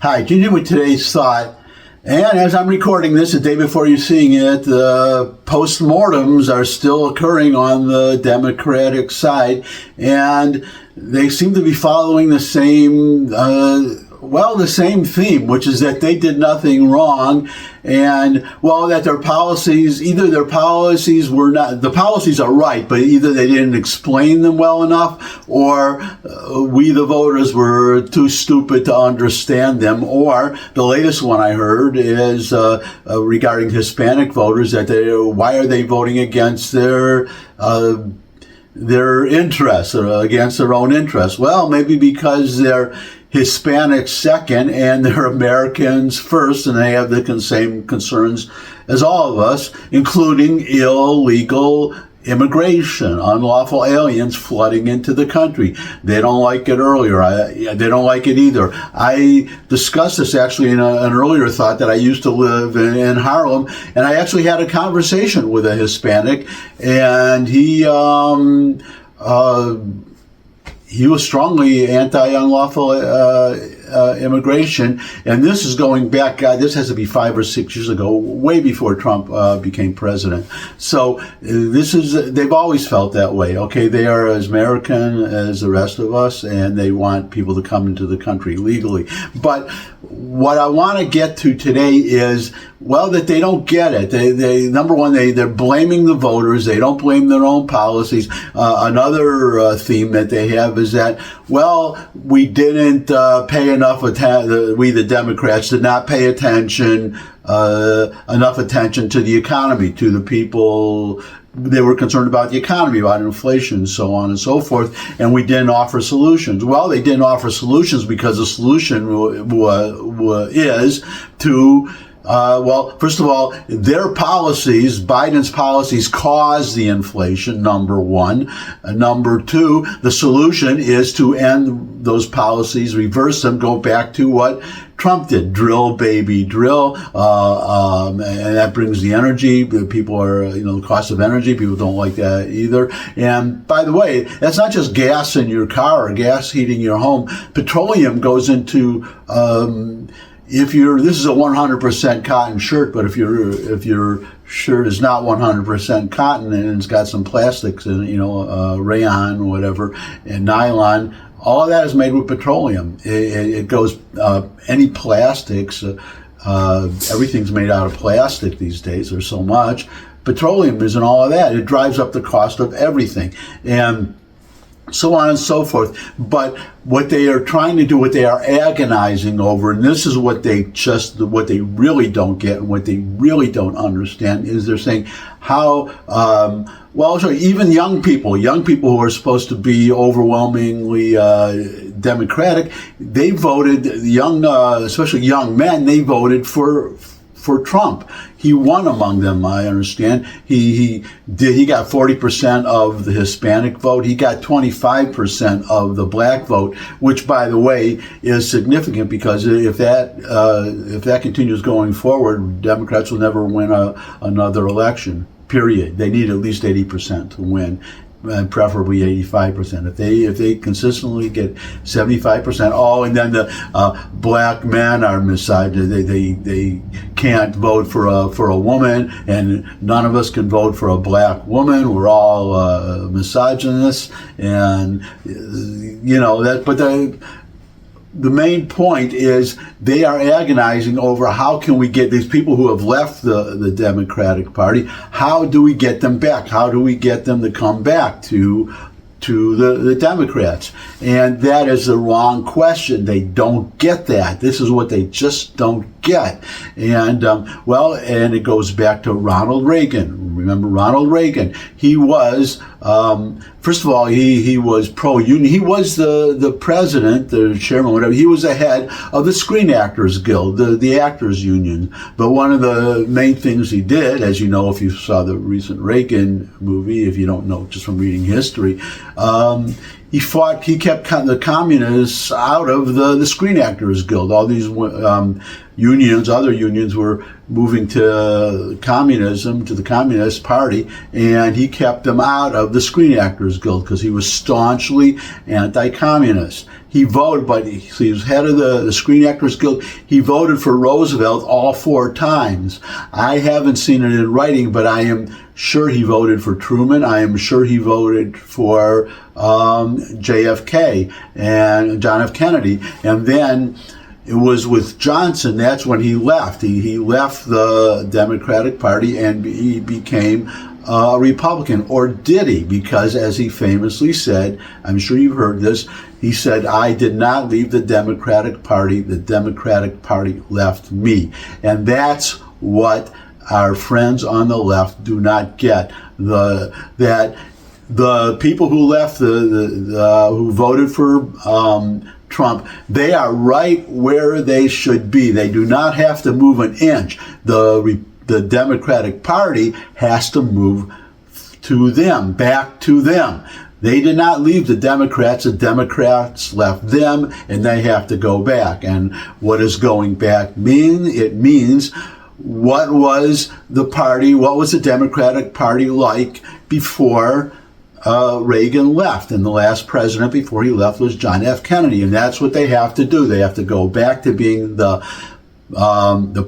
Hi, Junior with today's thought. And as I'm recording this, the day before you're seeing it, the postmortems are still occurring on the Democratic side, and they seem to be following the same, the same theme, which is that they did nothing wrong, and, that their policies, the policies are right, but either they didn't explain them well enough, or we, the voters, were too stupid to understand them, or the latest one I heard is regarding Hispanic voters, that why are they voting against their interests, or against their own interests? Well, maybe because they're Hispanics second and they're Americans first, and they have the same concerns as all of us, including illegal immigration, unlawful aliens flooding into the country. They don't like it they don't like it either. I discussed this actually in an earlier thought that I used to live in Harlem, and I actually had a conversation with a Hispanic, and he was strongly anti-unlawful immigration, and this is going back, this has to be 5 or 6 years ago, way before Trump became president. So they've always felt that way. Okay, they are as American as the rest of us, and they want people to come into the country legally. But what I want to get to today is, that they don't get it. They number one, they're blaming the voters. They don't blame their own policies. Another theme that they have is that, we didn't pay enough attention. We, the Democrats, did not pay enough attention to the economy, to the people. They were concerned about the economy, about inflation, so on and so forth, and we didn't offer solutions. Well, they didn't offer solutions because the solution is to first of all, their policies, Biden's policies, caused the inflation, number one. Number two, the solution is to end those policies, reverse them, go back to what Trump did. Drill, baby, drill. And that brings the energy. People are, the cost of energy. People don't like that either. And by the way, that's not just gas in your car or gas heating your home. Petroleum goes into, this is a 100% cotton shirt, but if your shirt is not 100% cotton and it's got some plastics in it, rayon or whatever, and nylon, all of that is made with petroleum. It goes, any plastics, everything's made out of plastic these days. There's so much. Petroleum is in all of that. It drives up the cost of everything. And so on and so forth. But what they are trying to do, what they are agonizing over, and this is what they really don't get and what they really don't understand, is they're saying how, even young people who are supposed to be overwhelmingly Democratic, they voted, especially young men, they voted for Trump. He won among them, I understand. He got 40% of the Hispanic vote. He got 25% of the black vote, which, by the way, is significant, because if that continues going forward, Democrats will never win another election. Period. They need at least 80% to win, and preferably 85%. If they consistently get 75%, and then the black men are misogynist. They can't vote for a woman, and none of us can vote for a black woman. We're all misogynists, and that. But the main point is they are agonizing over how can we get these people who have left the Democratic Party, how do we get them back? How do we get them to come back to the Democrats? And that is the wrong question. They don't get that. This is what they just don't get. And, and it goes back to Ronald Reagan. Remember Ronald Reagan? He was, first of all, he was pro-union. He was the president, the chairman, whatever. He was the head of the Screen Actors Guild, the actors union. But one of the main things he did, as you know, if you saw the recent Reagan movie, if you don't know just from reading history, he kept the communists out of the Screen Actors Guild. All these other unions were moving to communism, to the Communist Party, and he kept them out of the Screen Actors Guild because he was staunchly anti-communist. he voted, but he was head of the Screen Actors Guild. He voted for Roosevelt all 4 times. I haven't seen it in writing, but I am sure he voted for Truman. I am sure he voted for JFK and John F. Kennedy. And then it was with Johnson, that's when he left. He left the Democratic Party and he became a Republican. Or did he? Because as he famously said, I'm sure you've heard this, he said, I did not leave the Democratic Party. The Democratic Party left me. And that's what our friends on the left do not get. That the people who left, who voted for Trump, they are right where they should be. They do not have to move an inch. The Democratic Party has to move to them, back to them. They did not leave the Democrats left them, and they have to go back. And what does going back mean? It means what was the party, what was the Democratic Party like before Reagan left? And the last president before he left was John F. Kennedy. And that's what they have to do. They have to go back to being the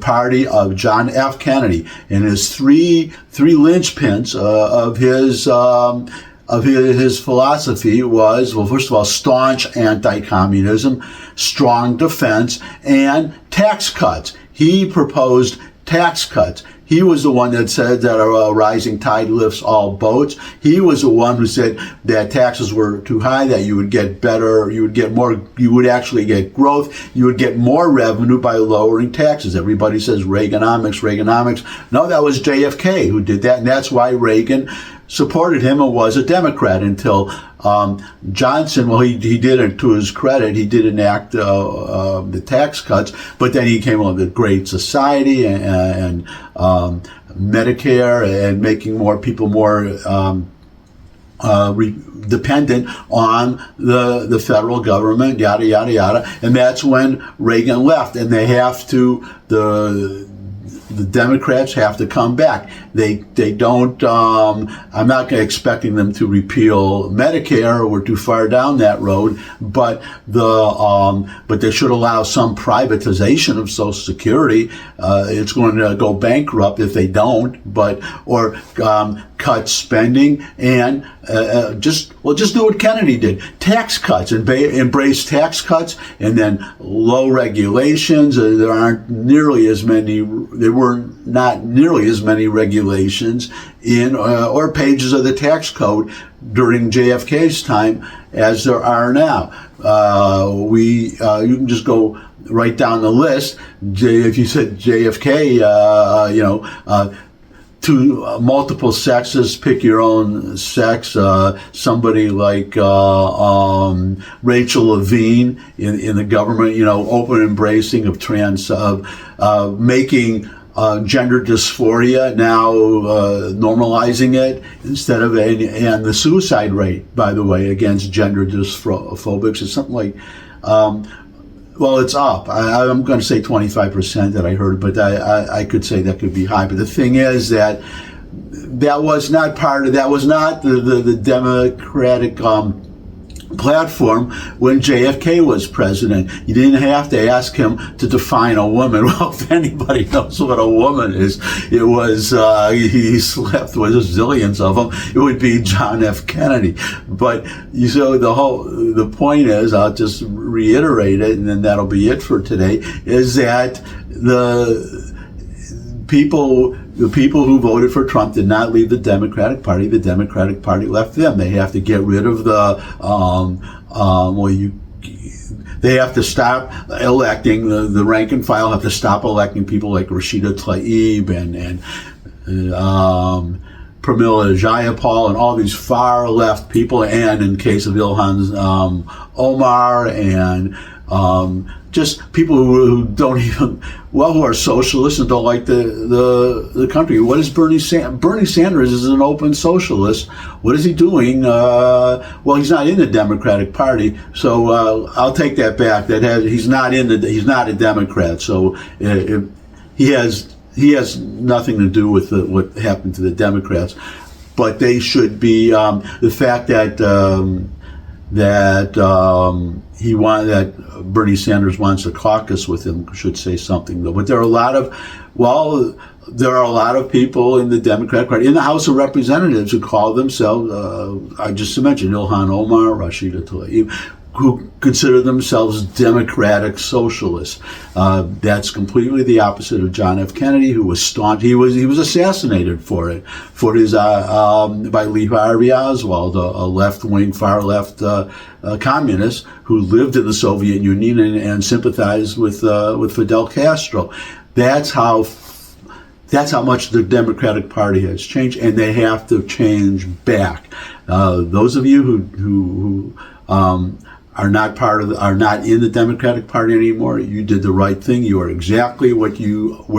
party of John F. Kennedy. And his three linchpins of his philosophy was, well, first of all, staunch anti-communism, strong defense, and tax cuts. He proposed tax cuts. He was the one that said that a rising tide lifts all boats. He was the one who said that taxes were too high, that you would get better, you would get more, you would actually get growth, you would get more revenue by lowering taxes. Everybody says Reaganomics, Reaganomics. No, that was JFK who did that, and that's why Reagan supported him and was a Democrat until Johnson, well, he did it to his credit, he did enact the tax cuts, but then he came along with Great Society and Medicare and making more people more dependent on the federal government, yada, yada, yada. And that's when Reagan left, and they have to, the Democrats have to come back. They don't, I'm not expecting them to repeal Medicare. We're too far down that road, but they should allow some privatization of Social Security. It's going to go bankrupt if they don't, or cut spending and just do what Kennedy did. Tax cuts, and embrace tax cuts, and then low regulations. There aren't nearly as many, there were not nearly as many regulations in or pages of the tax code during JFK's time as there are now. You can just go right down the list. If you said JFK, to multiple sexes, pick your own sex. Somebody like Rachel Levine in the government, open embracing of making gender dysphoria, now normalizing it instead of, and the suicide rate, by the way, against gender dysphobics is something like, well, it's up. I'm going to say 25% that I heard, but I could say that could be high. But the thing is that was not the Democratic platform when JFK was president. You didn't have to ask him to define a woman. Well, if anybody knows what a woman is, it was, he slept with zillions of them. It would be John F. Kennedy. But so the point is, I'll just reiterate it, and then that'll be it for today, is that the people who voted for Trump did not leave the Democratic Party. The Democratic Party left them. They have to get rid of they have to stop electing, the rank and file have to stop electing people like Rashida Tlaib and Pramila Jayapal and all these far left people, and in case of Ilhan Omar, and just people who don't even, who are socialists and don't like the country. What is Bernie Sanders? Bernie Sanders is an open socialist. What is he doing? Well, he's not in the Democratic Party, so I'll take that back. He's not a Democrat, so he has nothing to do with what happened to the Democrats. But they should be, the fact that that that Bernie Sanders wants to caucus with him should say something, though. But there are a lot of people in the Democratic Party, in the House of Representatives, who call themselves, I just mentioned Ilhan Omar, Rashida Tlaib, who consider themselves democratic socialists. That's completely the opposite of John F. Kennedy, who was staunch. He was assassinated for his by Lee Harvey Oswald, a left-wing, far-left communist who lived in the Soviet Union and sympathized with Fidel Castro. That's how much the Democratic Party has changed, and they have to change back. Those of you who are not in the Democratic Party anymore, you did the right thing. You are exactly where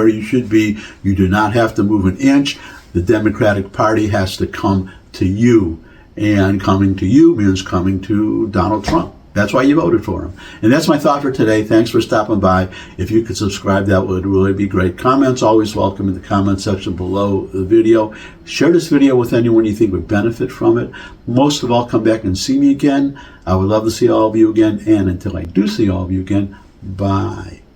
you should be. You do not have to move an inch. The Democratic Party has to come to you, and coming to you means coming to Donald Trump. That's why you voted for him. And that's my thought for today. Thanks for stopping by. If you could subscribe, that would really be great. Comments always welcome in the comment section below the video. Share this video with anyone you think would benefit from it. Most of all, come back and see me again. I would love to see all of you again. And until I do see all of you again, bye.